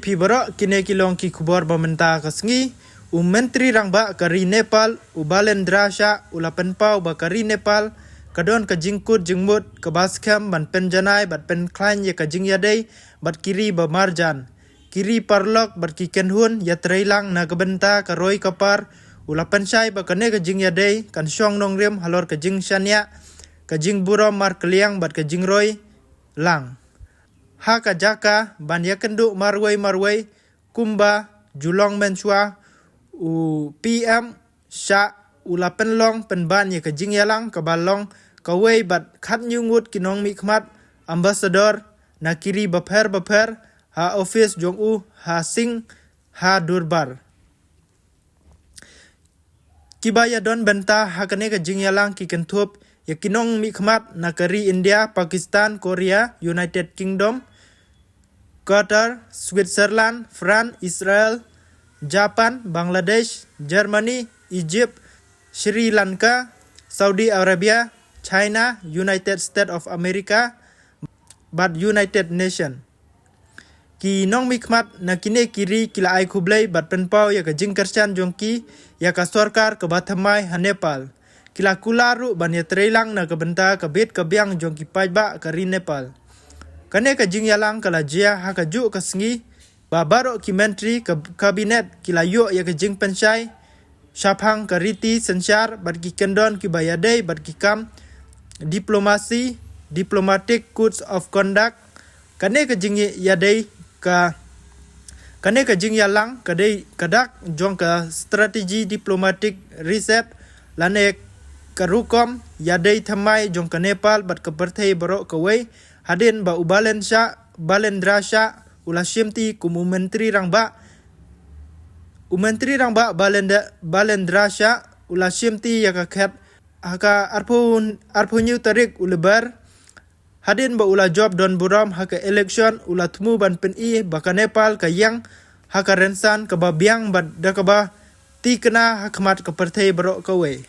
Pibara kine kilong ki kubor bamenta kasngi menteri rangba kari Nepal ubalendra sha ulapen pau bakari Nepal kadon ka jingkut jingmut ka baskham ban penjanai bat pen klain ye ka jingyadei bat kiri ba marjan kiri parlok bat ki kenhun ya treilang na kabenta ka roi kapar ulapen sai ba kane ka jingyadei kan syong nong rem halor ka jing shania ka jing buro mar kliang bat ka jing roi lang ha ka jaka ban yakendu marwai kumba julong mensua u PM sha ulapen long penban ye ka jing yalang ka balong ka wei bat khat nyungut kinong mi khmat ambassador na kiri baper ha office jong u ha sing ha durbar kibaya don benta ha kane ka jing yalang ki kentup ye kinong mi khmat na kari India Pakistan Korea United Kingdom Qatar, Switzerland, France, Israel, Japan, Bangladesh, Germany, Egypt, Sri Lanka, Saudi Arabia, China, United States of America, but United Nation. Ki nong mikmat na kine kiri kila ai kublai bat penpau ya ka jingkerchan jongki ya ka sorkar ke bathamai ha Nepal. Kila kularu ban ya treilang na kabenta ka bit ka biang jongki pajba kari Nepal. Kane ka jing yalang kala jia ha ka ju ka sngi babaro ki menteri ka kabinet kila yo ya ka jing pensai shaphang ka riti sensyar bat ki kendon ki bayadei bat ki kam diplomasi diplomatic codes of conduct kane ka jing yadei ka kane ka jing yalang ka dei kadak jong ka strategi diplomatic reset lane ka rukom yadei thamai jong ka Nepal bat ka perthei baro ka wei hadin ba balendra sha ula shimti kumu menteri rangba balendra sha ula shimti ya ka khat haka arpunyu tarik ulebar hadin ba ula job don buram haka election ula tmu ban pen I baka Nepal ka yang haka rensan ka ba biang ba da ka ba ti kena hakmat ka perthei baro ka wei